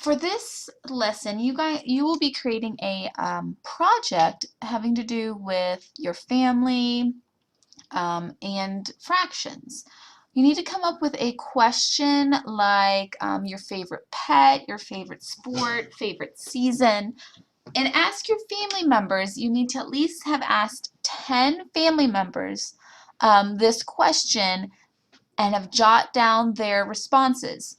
For this lesson, you will be creating a project having to do with your family and fractions. You need to come up with a question like your favorite pet, your favorite sport, favorite season, and ask your family members. You need to at least have asked 10 family members this question and have jot down their responses.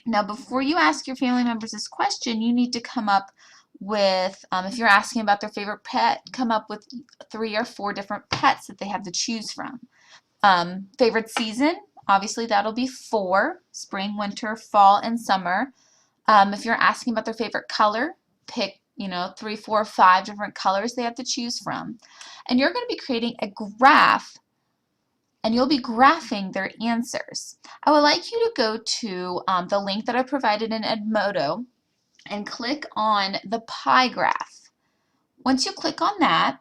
Now, before you ask your family members this question, you need to come up with, if you're asking about their favorite pet, come up with 3 or 4 different pets that they have to choose from. Favorite season, obviously that'll be 4, spring, winter, fall, and summer. If you're asking about their favorite color, pick 3, 4, 5 different colors they have to choose from. And you're going to be creating a graph, and you'll be graphing their answers. I would like you to go to the link that I provided in Edmodo and click on the pie graph. Once you click on that,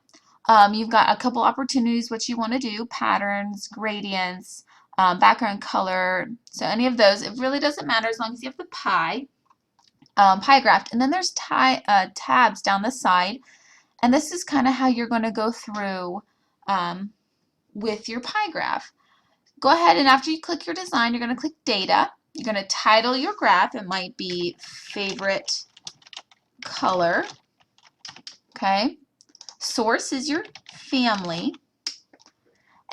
you've got a couple opportunities what you want to do: patterns, gradients, background color. So any of those, it really doesn't matter as long as you have the pie graph. And then there's tabs down the side, and this is kind of how you're going to go through with your pie graph. Go ahead, and after you click your design, you're going to click data. You're going to title your graph. It might be favorite color. Okay. Source is your family.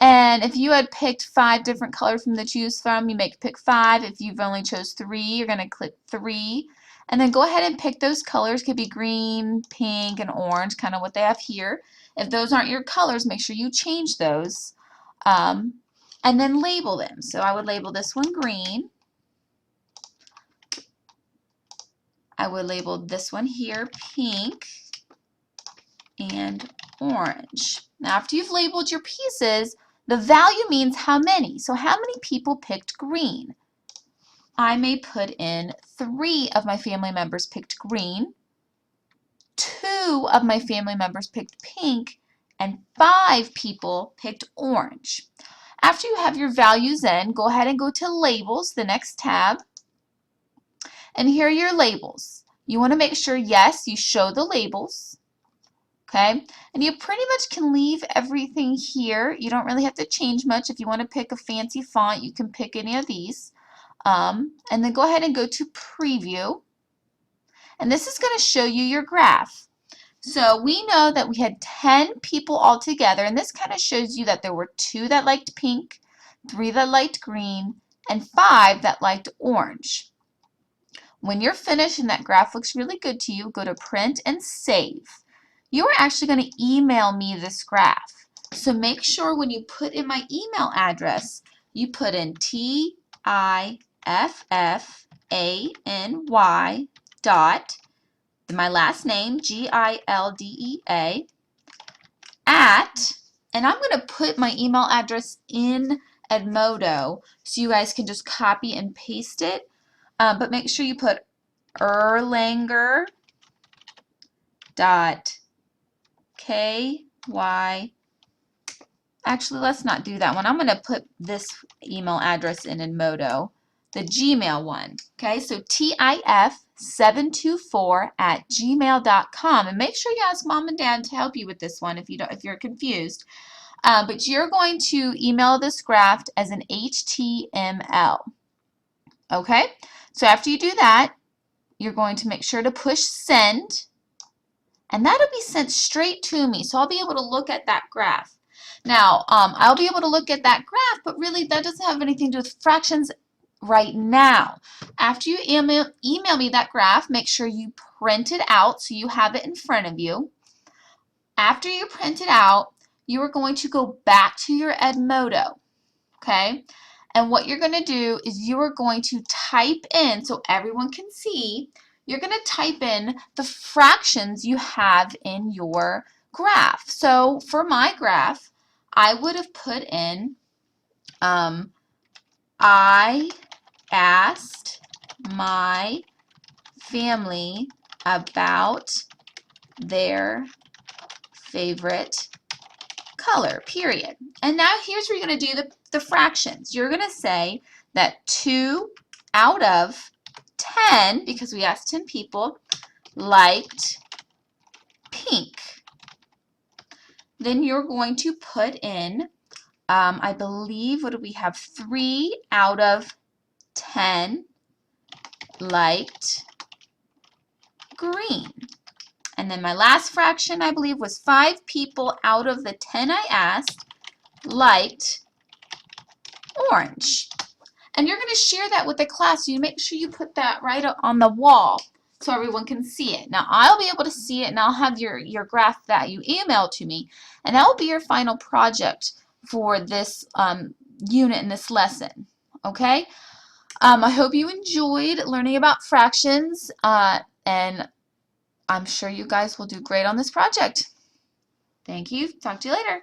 And if you had picked 5 different colors from to choose from, you may pick 5. If you've only chose 3, you're going to click 3. And then go ahead and pick those colors. Could be green, pink, and orange, kind of what they have here. If those aren't your colors, make sure you change those. And then label them. So I would label this one green. I would label this one here pink and orange. Now after you've labeled your pieces, the value means how many. So how many people picked green? I may put in 3 of my family members picked green, 2 of my family members picked pink, and 5 people picked orange. After you have your values in, go ahead and go to Labels, the next tab. And here are your labels. You want to make sure, yes, you show the labels. Okay? And you pretty much can leave everything here. You don't really have to change much. If you want to pick a fancy font, you can pick any of these. And then go ahead and go to Preview. And this is going to show you your graph. So we know that we had 10 people all together, and this kind of shows you that there were 2 that liked pink, 3 that liked green, and 5 that liked orange. When you're finished and that graph looks really good to you, go to Print and Save. You are actually going to email me this graph. So make sure when you put in my email address, you put in TIFFANY dot my last name, GILDEA, at, and I'm going to put my email address in Edmodo so you guys can just copy and paste it, but make sure you put Erlanger dot KY. Actually, let's not do that one. I'm going to put this email address in Edmodo, the Gmail one. Okay, so TIF724@gmail.com, and make sure you ask mom and dad to help you with this one if you're confused. But you're going to email this graph as an HTML. Okay, so after you do that, you're going to make sure to push send, and that'll be sent straight to me, so I'll be able to look at that graph. Now, I'll be able to look at that graph, but really that doesn't have anything to do with fractions right now. After you email me that graph, make sure you print it out so you have it in front of you. After you print it out, you are going to go back to your Edmodo, okay? And what you're going to do is you are going to type in, so everyone can see, you're going to type in the fractions you have in your graph. So for my graph, I would have put in, I asked my family about their favorite color, period. And now here's where you're going to do the fractions. You're going to say that 2 out of 10, because we asked 10 people, liked pink. Then you're going to put in, I believe, what do we have? 3 out of 10 liked green. And then my last fraction, I believe, was 5 people out of the 10 I asked liked orange. And you're going to share that with the class, so you make sure you put that right on the wall so everyone can see it. Now, I'll be able to see it, and I'll have your graph that you emailed to me, and that will be your final project for this unit in this lesson. Okay? I hope you enjoyed learning about fractions, and I'm sure you guys will do great on this project. Thank you. Talk to you later.